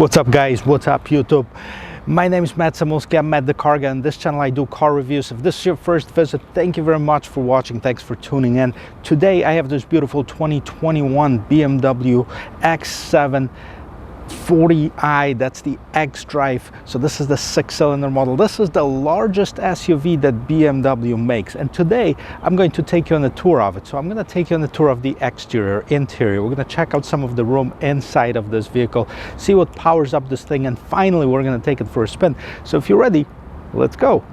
What's up, guys? What's up, YouTube? My name is Matt Samulski. I'm Matt the Car Guy. On this channel I do car reviews. If this is your first visit, thank you very much for watching. Thanks for tuning in. Today I have this beautiful 2021 BMW X7 40i. That's the X-Drive. So this is the 6-cylinder model. This is the largest SUV that BMW makes, and today I'm going to take you on a tour of it. So I'm going to take you on a tour of the exterior, interior. We're going to check out some of the room inside of this vehicle, see what powers up this thing, and finally we're going to take it for a spin. So if you're ready, let's go.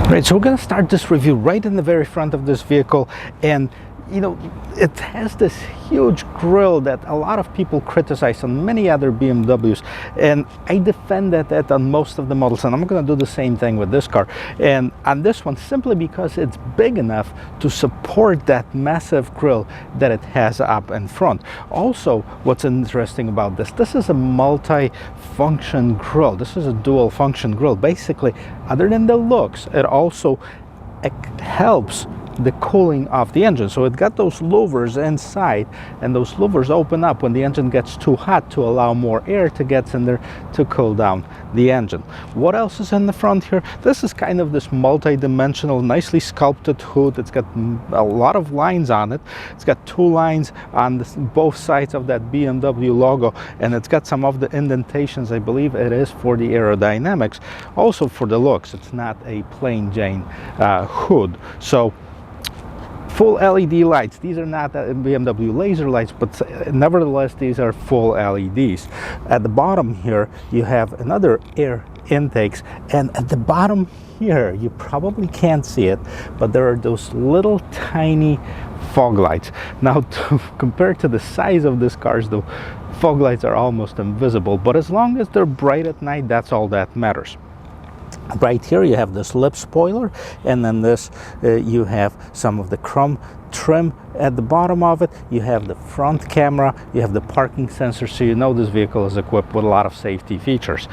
Right, so we're going to start this review right in the very front of this vehicle, and you know, it has this huge grille that a lot of people criticize on many other BMWs, and I defend that on most of the models, and I'm going to do the same thing with this car. And on this one, simply because it's big enough to support that massive grille that it has up in front. Also, what's interesting about this is a multi-function grille. This is a dual function grille. Basically, other than the looks, it also helps the cooling of the engine. So it got those louvers inside, and those louvers open up when the engine gets too hot to allow more air to get in there to cool down the engine. What else is in the front here? This is kind of this multi-dimensional, nicely sculpted hood. It's got a lot of lines on it. It's got two lines on both sides of that BMW logo, and it's got some of the indentations. I believe it is for the aerodynamics. Also for the looks, it's not a plain Jane hood. So full LED lights. These are not BMW laser lights, but nevertheless these are full LEDs. At the bottom here you have another air intakes, and at the bottom here you probably can't see it, but there are those little tiny fog lights. Now compared to the size of this cars, the fog lights are almost invisible, but as long as they're bright at night, that's all that matters. Right here you have this lip spoiler, and then this you have some of the chrome trim at the bottom of it. You have the front camera, you have the parking sensor, so you know this vehicle is equipped with a lot of safety features.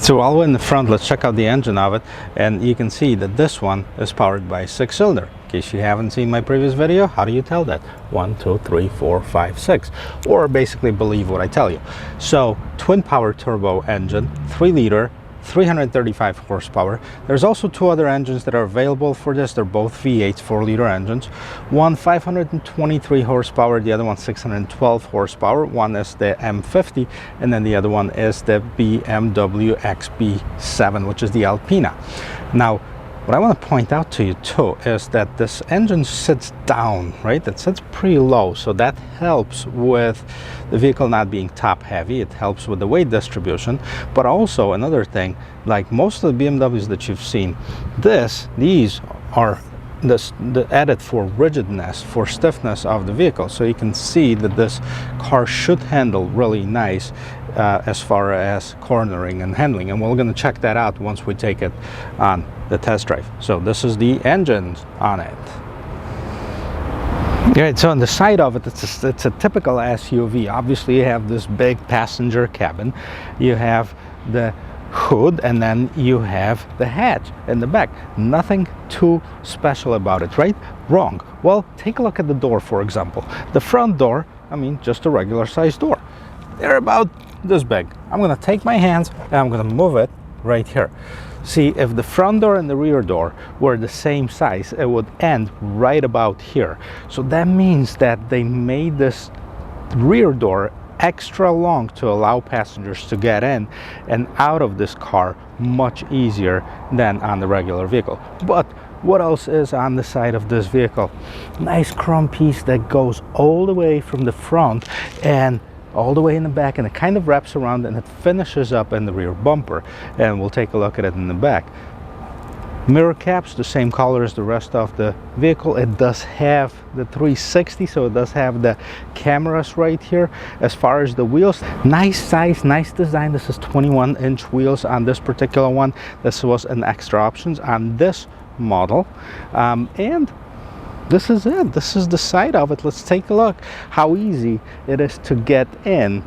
So all the way in the front, let's check out the engine of it, and you can see that this one is powered by a 6-cylinder. In case you haven't seen my previous video, how do you tell that? 1, 2, 3, 4, 5, 6, or basically believe what I tell you. So twin power turbo engine, 3-liter, 335 horsepower. There's also two other engines that are available for this. They're both V8 4-liter engines. One 523 horsepower, the other one 612 horsepower. One is the M50, and then the other one is the BMW XB7, which is the Alpina. Now, what I want to point out to you too is that this engine sits down, right? It sits pretty low, so that helps with the vehicle not being top heavy. It helps with the weight distribution. But also another thing, like most of the BMWs that you've seen, these are added for rigidness, for stiffness of the vehicle. So you can see that this car should handle really nice as far as cornering and handling, and we're going to check that out once we take it on the test drive. So this is the engine on it. Right, so on the side of it, it's a typical SUV. Obviously you have this big passenger cabin, you have the hood, and then you have the hatch in the back. Nothing too special about it, right? Wrong. Well, take a look at the door, for example. The front door, I mean, just a regular size door. They're about this big. I'm gonna take my hands and I'm gonna move it right here. See, if the front door and the rear door were the same size, it would end right about here. So that means that they made this rear door extra long to allow passengers to get in and out of this car much easier than on the regular vehicle. But what else is on the side of this vehicle? Nice chrome piece that goes all the way from the front and all the way in the back, and it kind of wraps around and it finishes up in the rear bumper, and we'll take a look at it in the back. Mirror caps the same color as the rest of the vehicle. It does have the 360, so it does have the cameras right here. As far as the wheels, nice size, nice design. This is 21-inch wheels on this particular one. This was an extra options on this model, and this is it. This is the side of it. Let's take a look how easy it is to get in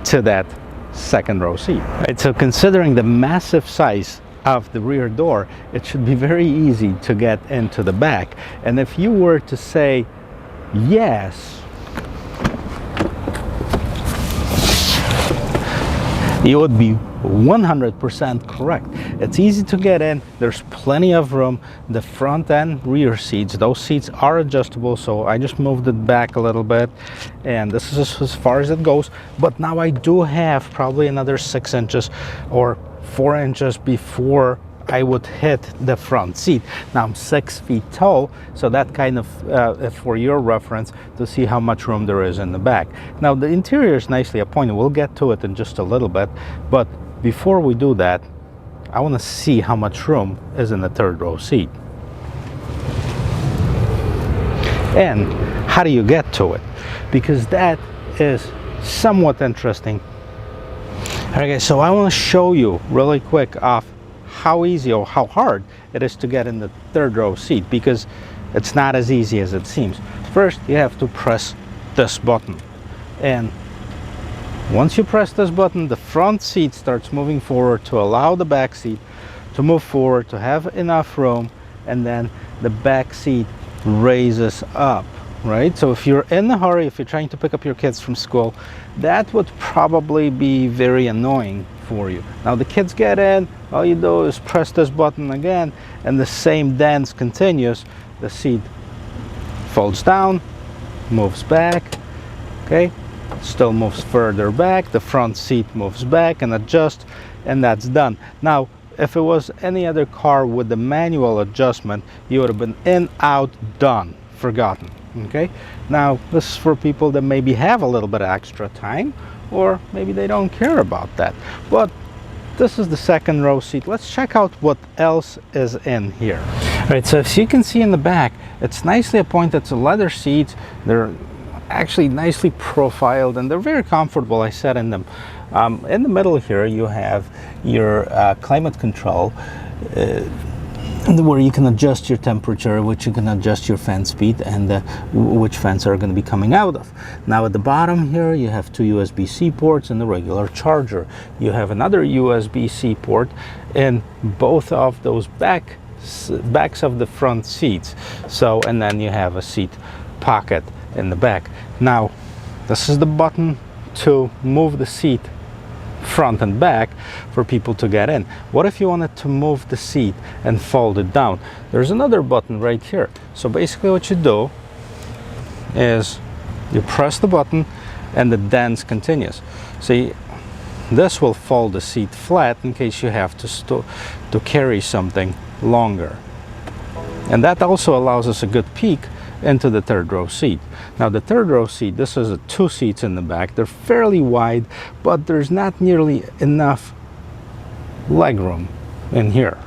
to that second row seat. Right, so considering the massive size of the rear door, it should be very easy to get into the back. And if you were to say yes, you would be 100% correct. It's easy to get in. There's plenty of room. The front and rear seats, those seats are adjustable, so I just moved it back a little bit, and this is as far as it goes. But now I do have probably another 6 inches or 4 inches before I would hit the front seat. Now I'm 6 feet tall, so that kind of for your reference to see how much room there is in the back. Now the interior is nicely appointed. We'll get to it in just a little bit, but before we do that, I want to see how much room is in the third row seat. And how do you get to it? Because that is somewhat interesting. Okay, so I want to show you really quick off how easy or how hard it is to get in the third row seat, because it's not as easy as it seems. First, you have to press this button, and once you press this button, the front seat starts moving forward to allow the back seat to move forward, to have enough room, and then the back seat raises up, right? So if you're in a hurry, if you're trying to pick up your kids from school, that would probably be very annoying for you. Now the kids get in, all you do is press this button again, and the same dance continues. The seat folds down, moves back, okay, still moves further back, the front seat moves back and adjusts, and that's done. Now if it was any other car with the manual adjustment, you would have been in, out, done, forgotten. Okay, now this is for people that maybe have a little bit of extra time, or maybe they don't care about that. But this is the second row seat. Let's check out what else is in here. All right, so as you can see in the back, it's nicely appointed. It's a leather seats. They're actually nicely profiled, and they're very comfortable. I sat in them. In the middle here, you have your climate control, where you can adjust your temperature, which you can adjust your fan speed, and which fans are going to be coming out of. Now at the bottom here, you have 2 USB-C ports and the regular charger. You have another USB-C port in both of those backs of the front seats. So, and then you have a seat pocket in the back. Now this is the button to move the seat front and back for people to get in. What if you wanted to move the seat and fold it down? There's another button right here. So basically what you do is you press the button and the dance continues. See, this will fold the seat flat in case you have to carry something longer. And that also allows us a good peek into the third row seat. Now the third row seat, this is 2 seats in the back. They're fairly wide, but there's not nearly enough leg room in here.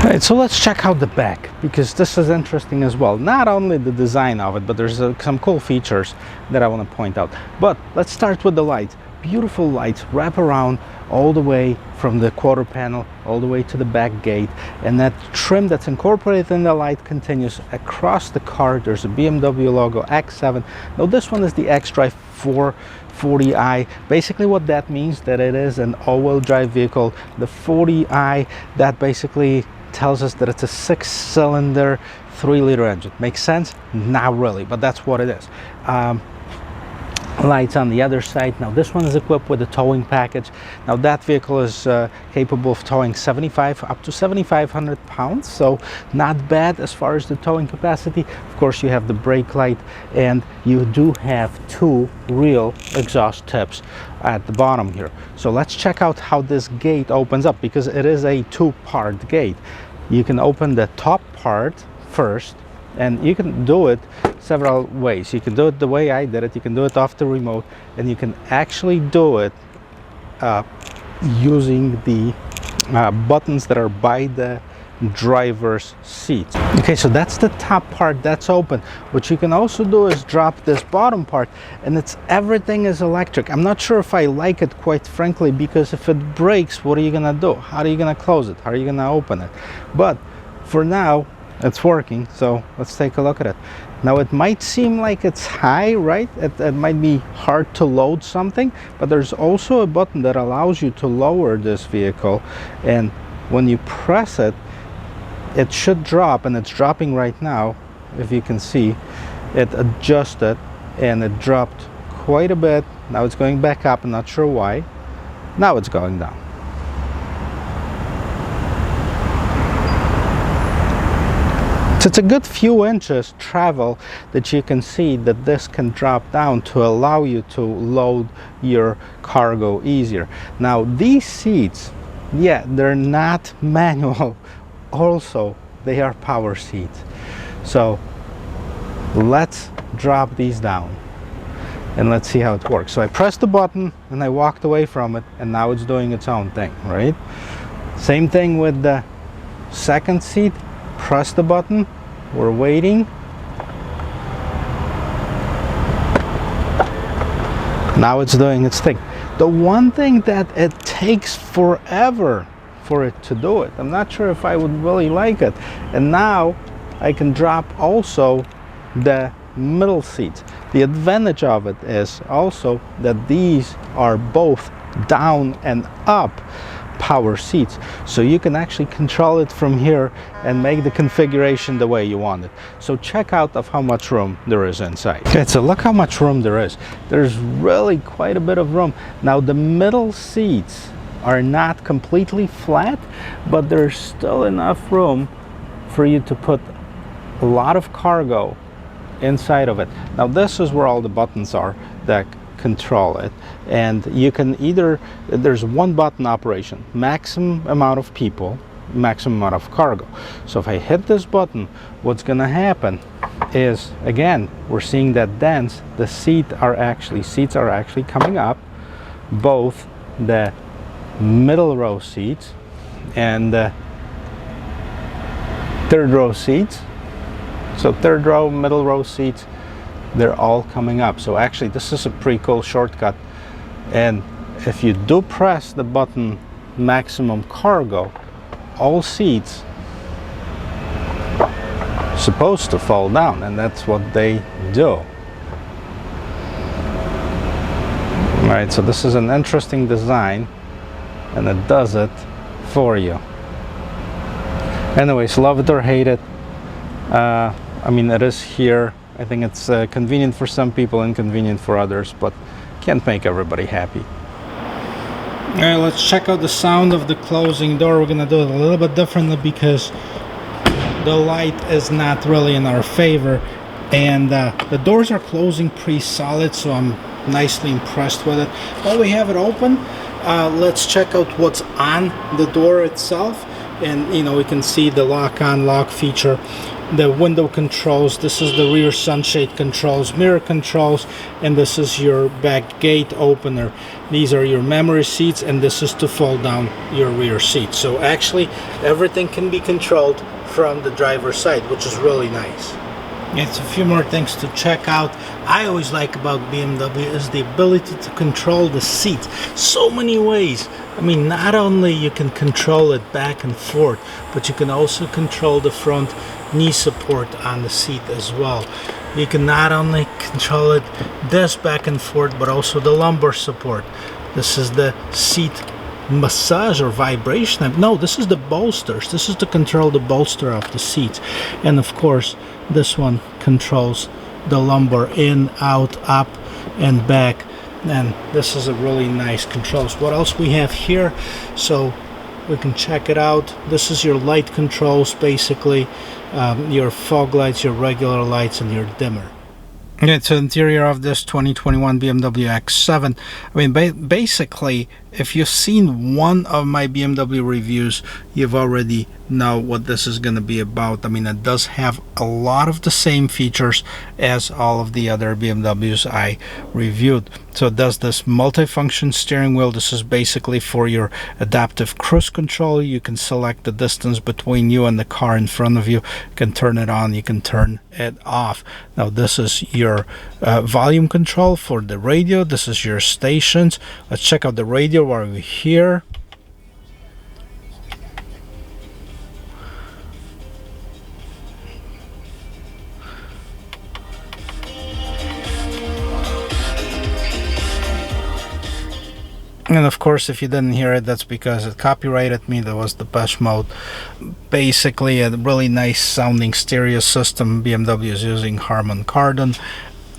Alright, so let's check out the back, because this is interesting as well. Not only the design of it, but there's some cool features that I want to point out. But let's start with the lights. Beautiful lights wrap around all the way from the quarter panel all the way to the back gate, and that trim that's incorporated in the light continues across the car. There's a BMW logo X7. Now this one is the X-Drive 440i. Basically what that means, that it is an all-wheel drive vehicle. The 40i, that basically tells us that it's a 6-cylinder 3-liter engine. Makes sense? Not really, but that's what it is. Lights on the other side. Now this one is equipped with a towing package. Now that vehicle is capable of towing up to 7,500 pounds, so not bad as far as the towing capacity. Of course, you have the brake light, and you do have 2 real exhaust tips at the bottom here. So let's check out how this gate opens up, because it is a 2-part gate. You can open the top part first, and you can do it several ways. You can do it the way I did it. You can do it off the remote, and you can actually do it using the buttons that are by the driver's seat. Okay, so that's the top part that's open. What you can also do is drop this bottom part, and everything is electric. I'm not sure if I like it, quite frankly, because if it breaks, what are you gonna do? How are you gonna close it? How are you gonna open it? But for now, it's working, so let's take a look at it. Now it might seem like it's high, right? It might be hard to load something, but there's also a button that allows you to lower this vehicle, and when you press it, it should drop, and it's dropping right now. If you can see, it adjusted and it dropped quite a bit. Now it's going back up. I'm not sure why. Now it's going down. So it's a good few inches travel that you can see that this can drop down to allow you to load your cargo easier. Now these seats, yeah, they're not manual. Also, they are power seats. So let's drop these down and let's see how it works. So I pressed the button and I walked away from it, and now it's doing its own thing, right? Same thing with the second seat. Press the button, we're waiting. Now it's doing its thing. The one thing that it takes forever for it to do it, I'm not sure if I would really like it. And now I can drop also the middle seats. The advantage of it is also that these are both down and up power seats, so you can actually control it from here and make the configuration the way you want it. So check out of how much room there is inside. Okay, so look how much room there is. There's really quite a bit of room. Now the middle seats are not completely flat, but there's still enough room for you to put a lot of cargo inside of it. Now this is where all the buttons are that control it, and you can either, there's one button operation, maximum amount of people, maximum amount of cargo. So if I hit this button, what's gonna happen is, again, we're seeing that dance, the seats are actually coming up, both the middle row seats and the third row seats. So third row, middle row seats, they're all coming up. So actually this is a pretty cool shortcut, and if you do press the button maximum cargo, all seats are supposed to fall down, and that's what they do. Alright, so this is an interesting design, and it does it for you. Anyways, love it or hate it, I mean, it is here. I think it's convenient for some people, inconvenient for others, but can't make everybody happy. Alright, let's check out the sound of the closing door. We're gonna do it a little bit differently because the light is not really in our favor, and the doors are closing pretty solid, so I'm nicely impressed with it. While we have it open, let's check out what's on the door itself, and you know, we can see the lock-on lock feature. the window controls, this is the rear sunshade controls, mirror controls, and this is your back gate opener. These are your memory seats, and this is to fold down your rear seat. So actually everything can be controlled from the driver's side, which is really nice. It's a few more things to check out. I always like about BMW is the ability to control the seat so many ways. I mean, not only you can control it back and forth, but you can also control the front knee support on the seat as well. You can not only control it this back and forth, but also the lumbar support. This is the seat massage or vibration. No, this is the bolsters. This is to control the bolster of the seat. And of course, this one controls the lumbar in, out, up, and back. And this is a really nice controls. What else we have here? So we can check it out. This is your light controls, basically. Your fog lights, your regular lights, and your dimmer. It's the interior of this 2021 BMW X7. I mean, basically, if you've seen one of my BMW reviews, you've already know what this is going to be about. I mean, it does have a lot of the same features as all of the other BMWs I reviewed. So it does this multifunction steering wheel. This is basically for your adaptive cruise control. You can select the distance between you and the car in front of you. You can turn it on, you can turn it off. Now this is your volume control for the radio. This is your stations. Let's check out the radio while we're here. And of course, if you didn't hear it, that's because it copyrighted me. That was the Depeche Mode. Basically, a really nice sounding stereo system. BMW is using Harman Kardon.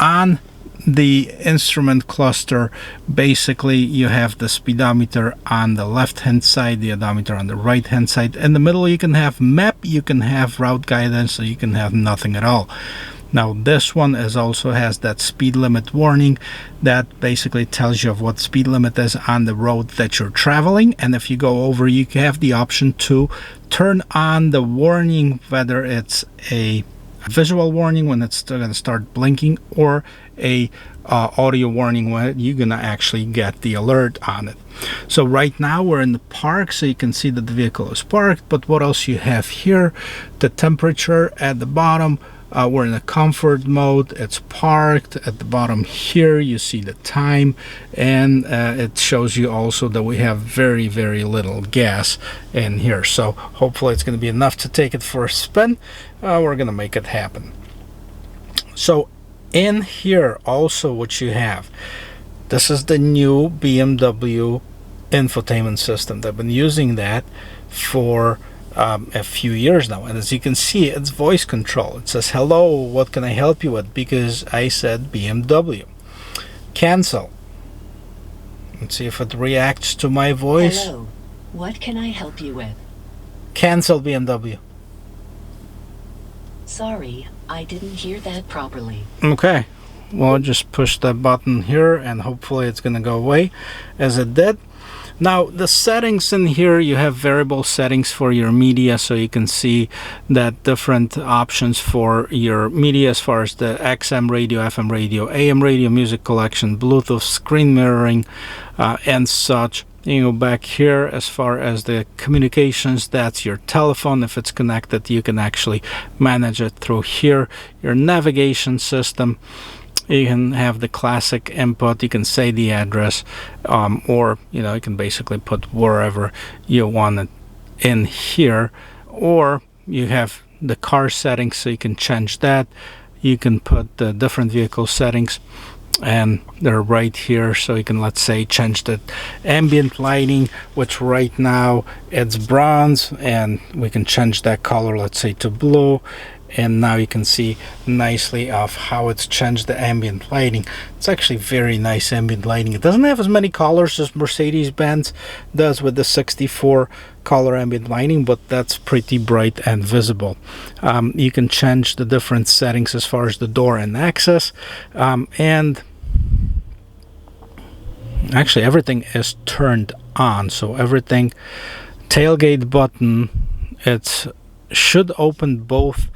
On the instrument cluster, basically you have the speedometer on the left hand side, the odometer on the right hand side. In the middle you can have map, you can have route guidance, or you can have nothing at all. Now this one also has that speed limit warning that basically tells you of what speed limit is on the road that you're traveling, and if you go over, you have the option to turn on the warning, whether it's a visual warning when it's going to start blinking, or a audio warning when you're going to actually get the alert on it. So right now we're in the park, so you can see that the vehicle is parked. But what else you have here? The temperature at the bottom. We're in the comfort mode. It's parked. At the bottom here you see the time, and it shows you also that we have very little gas in here, so hopefully it's going to be enough to take it for a spin. We're going to make it happen. So in here also what you have, this is the new BMW infotainment system. They've been using that for a few years now, and as you can see, it's voice control. It says, hello, what can I help you with? Because I said BMW. Cancel. Let's see if it reacts to my voice. Hello, what can I help you with? Cancel BMW. Sorry, I didn't hear that properly. Okay, well, just push that button here and hopefully it's gonna go away, as it did. Now the settings in here, you have variable settings for your media, so you can see that different options for your media as far as the XM radio, FM radio, AM radio, music collection, Bluetooth, screen mirroring, and such. You go back here as far as the communications, that's your telephone. If it's connected, you can actually manage it through here. Your navigation system, you can have the classic input, you can say the address, or you can basically put wherever you want it in here. Or you have the car settings, so you can change that. You can put the different vehicle settings, and they're right here, so you can, let's say, change the ambient lighting, which right now it's bronze, and we can change that color, let's say, to blue. And now you can see nicely of how it's changed the ambient lighting. It's actually very nice ambient lighting. It doesn't have as many colors as Mercedes-Benz does with the 64 color ambient lighting, but that's pretty bright and visible. You can change the different settings as far as the door and access, and actually everything is turned on. So everything, tailgate button, it should open both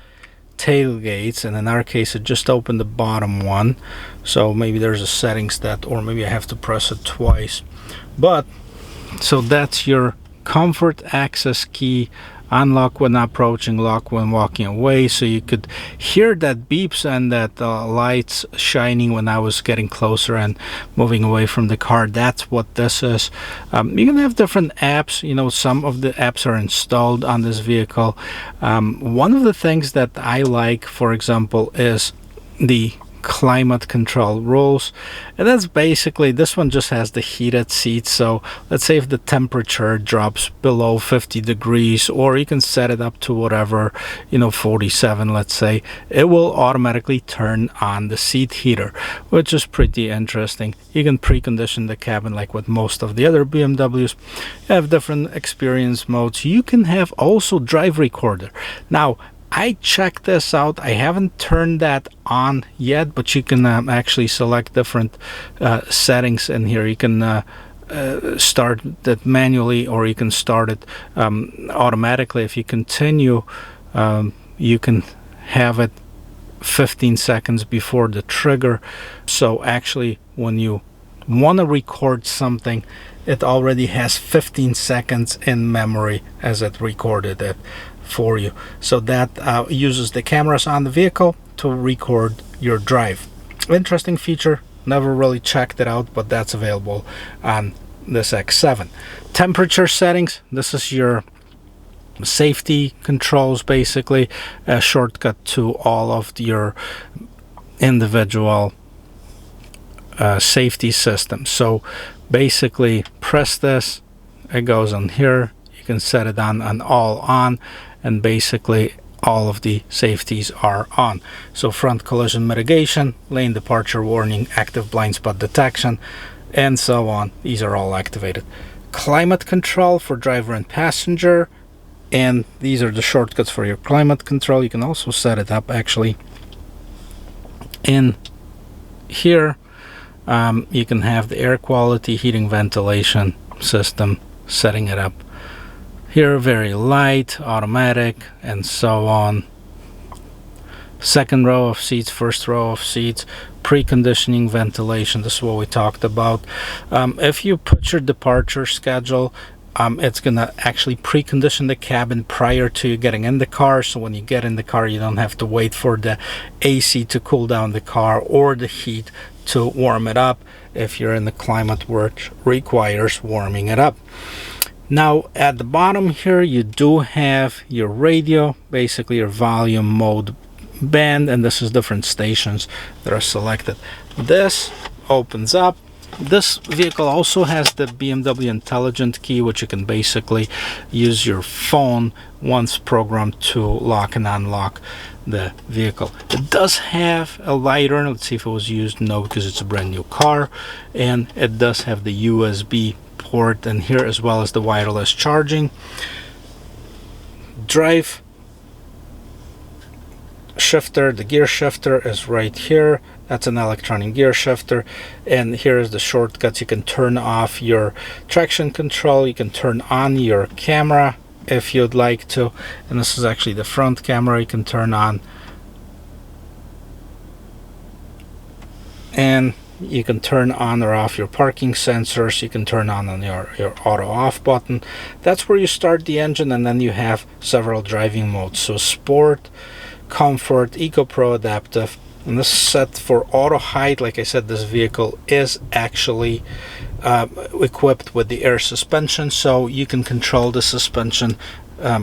tailgates, and in our case it just opened the bottom one, so maybe there's a settings that, or maybe I have to press it twice. But so that's your comfort access key. Unlock when approaching, lock when walking away. So you could hear that beeps and that lights shining when I was getting closer and moving away from the car. That's what this is. You can have different apps. You know, some of the apps are installed on this vehicle. One of the things that I like, for example, is the climate control rules, and that's basically, this one just has the heated seats. So let's say if the temperature drops below 50 degrees, or you can set it up to whatever, you know, 47, let's say, it will automatically turn on the seat heater, which is pretty interesting. You can precondition the cabin like with most of the other BMWs. You have different experience modes. You can have also drive recorder. Now I checked this out. I haven't turned that on yet, but you can actually select different settings in here. You can start that manually, or you can start it automatically. If you continue, you can have it 15 seconds before the trigger. So actually, when you want to record something, it already has 15 seconds in memory as it recorded it for you. So that uses the cameras on the vehicle to record your drive. Interesting feature. Never really checked it out, but that's available on this X7. Temperature settings. This is your safety controls, basically a shortcut to all of your individual safety systems. So basically press this, it goes on here. You can set it on all on, and basically all of the safeties are on. So front collision mitigation, lane departure warning, active blind spot detection, and so on. These are all activated. Climate control for driver and passenger, and these are the shortcuts for your climate control. You can also set it up actually in here. You can have the air quality, heating, ventilation system, setting it up here, very light, automatic, and so on. Second row of seats, first row of seats, preconditioning, ventilation. This is what we talked about. If you put your departure schedule, it's gonna actually precondition the cabin prior to you getting in the car, so when you get in the car you don't have to wait for the AC to cool down the car or the heat to warm it up if you're in the climate which requires warming it up. Now at the bottom here you do have your radio, basically your volume mode band, and this is different stations that are selected. This opens up. This vehicle also has the BMW Intelligent key, which you can basically use your phone once programmed to lock and unlock the vehicle. It does have a lighter. Let's see if it was used. No, because it's a brand new car. And it does have the USB port in here, as well as the wireless charging. Drive shifter, the gear shifter is right here. That's an electronic gear shifter, and here is the shortcuts. You can turn off your traction control, you can turn on your camera if you'd like to, and this is actually the front camera. You can turn on, and you can turn on or off your parking sensors. You can turn on your auto off button. That's where you start the engine, and then you have several driving modes. So sport, comfort, eco, pro, adaptive. And this is set for auto height. Like I said, this vehicle is actually equipped with the air suspension, so you can control the suspension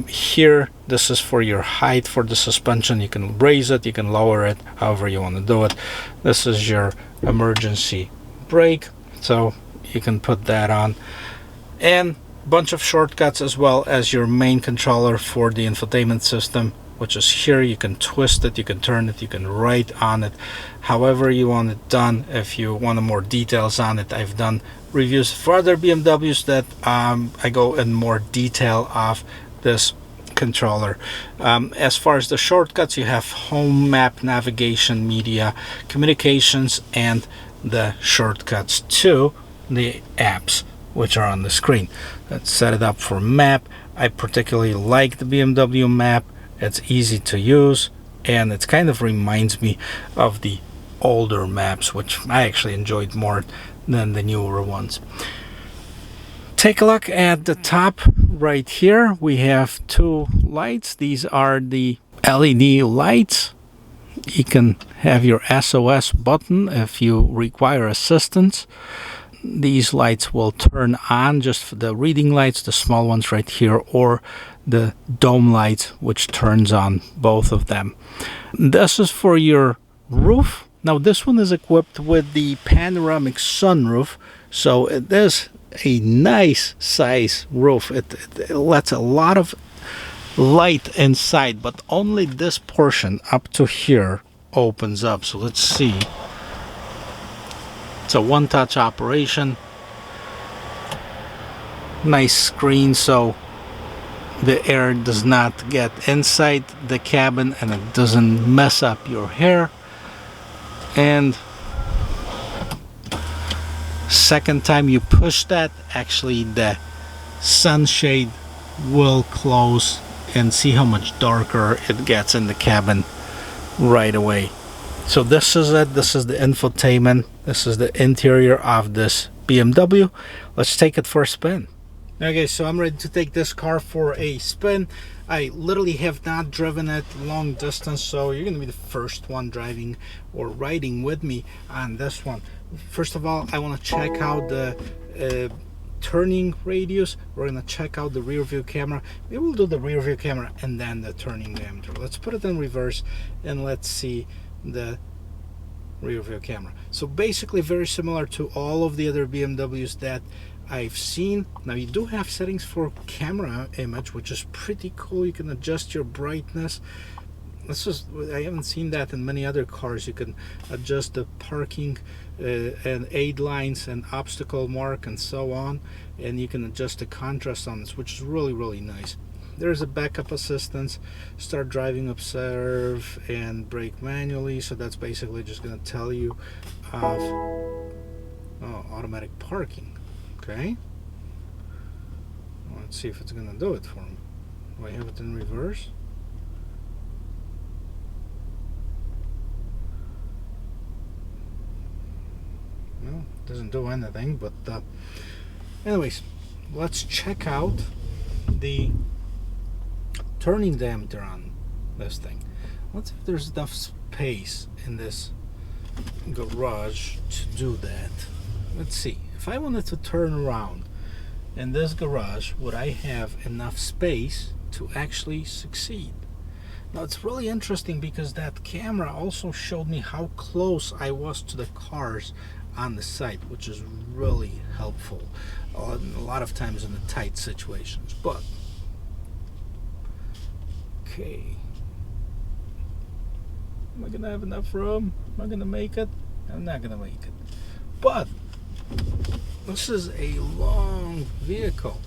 here. This is for your height for the suspension. You can raise it, you can lower it, however you want to do it. This is your emergency brake, so you can put that on, and a bunch of shortcuts, as well as your main controller for the infotainment system, which is here. You can twist it, you can turn it, you can write on it, however you want it done. If you want more details on it, I've done reviews for other BMWs that I go in more detail of this controller. As far as the shortcuts, you have home, map, navigation, media, communications, and the shortcuts to the apps which are on the screen. Let's set it up for map. I particularly like the BMW map. It's easy to use, and it kind of reminds me of the older maps, which I actually enjoyed more than the newer ones. Take a look at the top right here. We have two lights. These are the LED lights. You can have your SOS button if you require assistance. These lights will turn on, just for the reading lights, the small ones right here, or the dome lights, which turns on both of them. This is for your roof. Now this one is equipped with the panoramic sunroof, so it is a nice size roof. It lets a lot of light inside, but only this portion up to here opens up. So let's see. It's a one-touch operation. Nice screen, so the air does not get inside the cabin and it doesn't mess up your hair. And second time you push that, actually the sunshade will close, and see how much darker it gets in the cabin right away. So this is it. This is the infotainment. This is the interior of this BMW. Let's take it for a spin. Okay, so I'm ready to take this car for a spin. I literally have not driven it long distance, so you're going to be the first one driving or riding with me on this one. First of all, I want to check out the turning radius. We're going to check out the rear view camera. We will do the rear view camera and then the turning diameter. Let's put it in reverse and let's see the rear view camera. So basically very similar to all of the other BMWs that I've seen. Now you do have settings for camera image, which is pretty cool. You can adjust your brightness. This is, I haven't seen that in many other cars. You can adjust the parking and aid lines and obstacle mark and so on, and you can adjust the contrast on this, which is really nice. There's a backup assistance, start driving, observe, and brake manually. So that's basically just going to tell you of automatic parking. Okay, let's see if it's going to do it for me. Do I have it in reverse? No, it doesn't do anything, but anyways, let's check out the turning diameter on this thing. Let's see if there's enough space in this garage to do that. Let's see. If I wanted to turn around in this garage, would I have enough space to actually succeed? Now it's really interesting because that camera also showed me how close I was to the cars on the site, which is really helpful a lot of times in the tight situations. But okay, am I gonna have enough room? Am I gonna make it? I'm not gonna make it. But this is a long vehicle.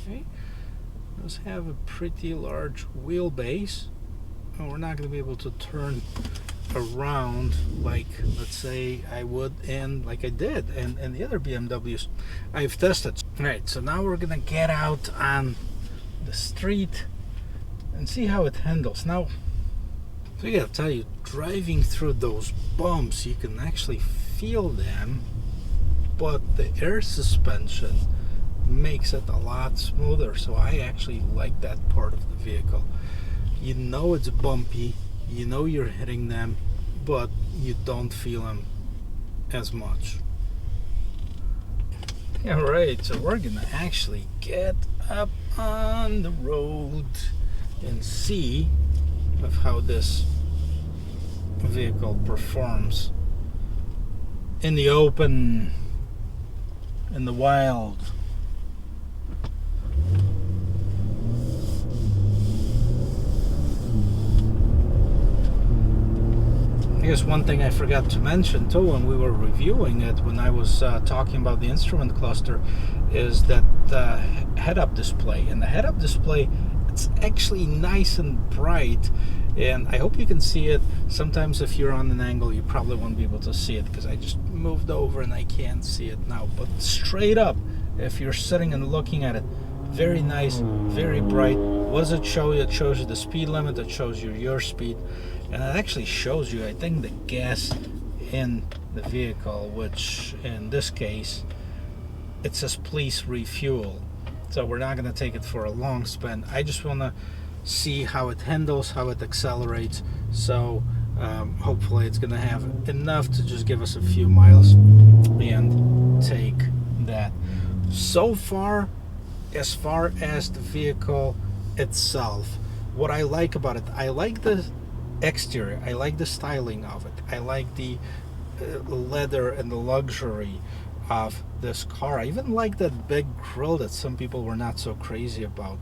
Okay, it does have a pretty large wheelbase, and we're not going to be able to turn around like, let's say, I would, and like I did and the other BMWs I've tested. Right, so now we're gonna get out on the street and see how it handles. Now, so I gotta tell you, driving through those bumps, you can actually feel them, but the air suspension makes it a lot smoother. So I actually like that part of the vehicle. You know it's bumpy, you know you're hitting them, but you don't feel them as much. Alright, so we're gonna actually get up on the road and see of how this vehicle performs in the open, in the wild. I guess one thing I forgot to mention too when we were reviewing it, when I was talking about the instrument cluster, is that head-up display. And the head-up display, it's actually nice and bright, and I hope you can see it. Sometimes if you're on an angle, you probably won't be able to see it because I just moved over and I can't see it now. But straight up, if you're sitting and looking at it, very nice, very bright. What does it show you? It shows you the speed limit, it shows you your speed, and it actually shows you, I think, the gas in the vehicle, which in this case it says please refuel. So we're not going to take it for a long spin. I just want to see how it handles, how it accelerates. So hopefully it's going to have enough to just give us a few miles and take that. So far, as far as the vehicle itself, what I like about it, I like the exterior, I like the styling of it, I like the leather and the luxury of this car. I even like that big grille that some people were not so crazy about.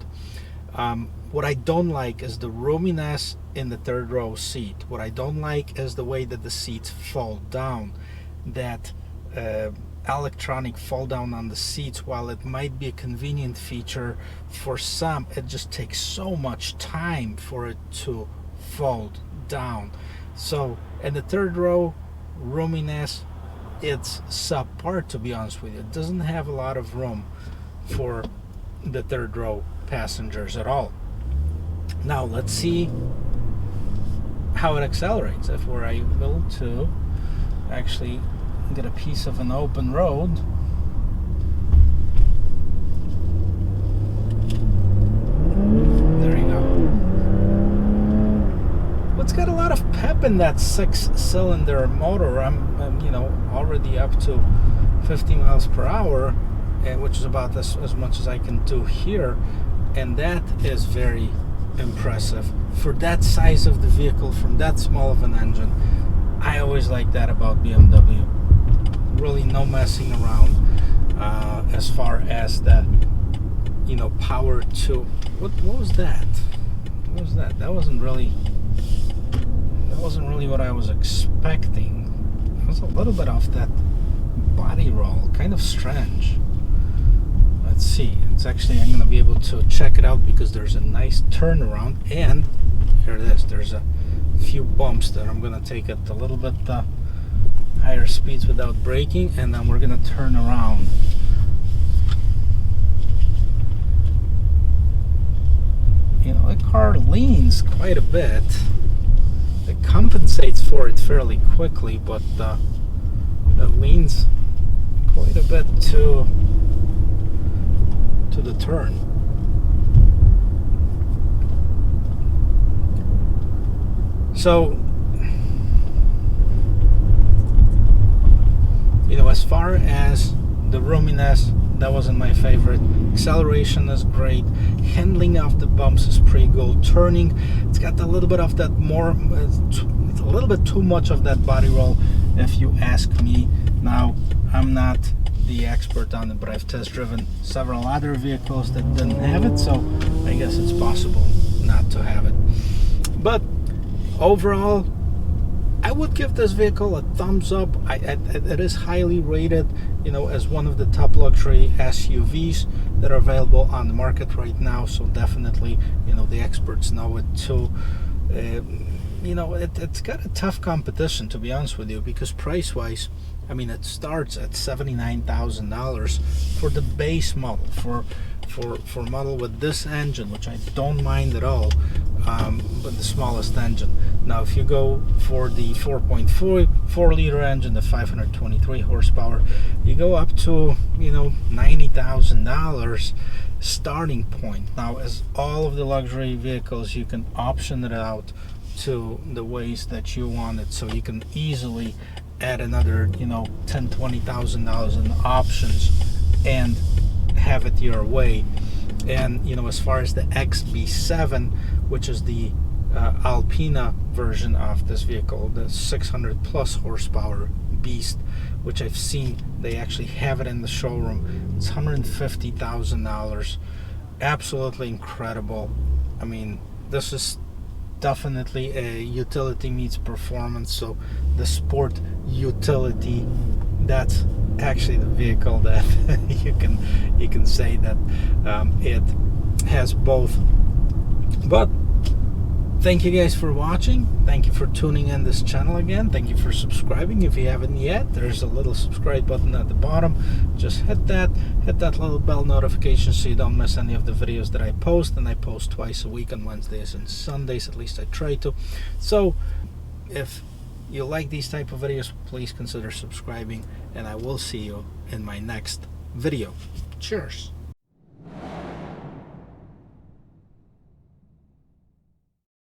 What I don't like is the roominess in the third row seat. What I don't like is the way that the seats fall down. That electronic fall down on the seats, while it might be a convenient feature for some, it just takes so much time for it to fold down. So in the third row, roominess, it's subpar, to be honest with you. It doesn't have a lot of room for the third row passengers at all. Now let's see how it accelerates. If we're able to actually get a piece of an open road. There you go. Well, it's got a lot of pep in that 6-cylinder motor. I'm already up to 50 miles per hour, which is about as much as I can do here, and that is very impressive for that size of the vehicle, from that small of an engine. I always like that about BMW. Really no messing around as far as the power to what was that? What was that? That wasn't really what I was expecting. It was a little bit off that body roll, kind of strange. Let's see. It's actually, I'm going to be able to check it out because there's a nice turnaround, and here it is. There's a few bumps that I'm going to take at a little bit higher speeds without braking, and then we're going to turn around. The car leans quite a bit. It compensates for it fairly quickly, but it leans quite a bit to the turn. So, as far as the roominess, that wasn't my favorite. Acceleration is great. Handling of the bumps is pretty good. Turning, it's got a little bit of that it's a little bit too much of that body roll, if you ask me. Now, I'm not the expert on it, but I've test driven several other vehicles that didn't have it, so I guess it's possible not to have it. But overall, I would give this vehicle a thumbs up. It is highly rated, as one of the top luxury SUVs that are available on the market right now. So definitely, the experts know it too. It's got a tough competition, to be honest with you, because price-wise, it starts at $79,000 for the base model, for a model with this engine, which I don't mind at all, but the smallest engine. Now, if you go for the 4.4 liter engine, the 523 horsepower, you go up to $90,000 starting point. Now, as all of the luxury vehicles, you can option it out to the ways that you want it, so you can easily add another $10,000-$20,000 in options and have it your way. And as far as the XB7, which is the Alpina version of this vehicle, the 600 plus horsepower beast, which I've seen, they actually have it in the showroom. It's $150,000. Absolutely incredible. This is definitely a utility meets performance. So the sport utility, that's actually the vehicle that you can say that it has both. But Thank you guys for watching. Thank you for tuning in this channel again. Thank you for subscribing. If you haven't yet, there's a little subscribe button at the bottom. Just hit that little bell notification so you don't miss any of the videos that I post. And I post twice a week on Wednesdays and Sundays, at least I try to. So if you like these type of videos, please consider subscribing, and I will see you in my next video. Cheers.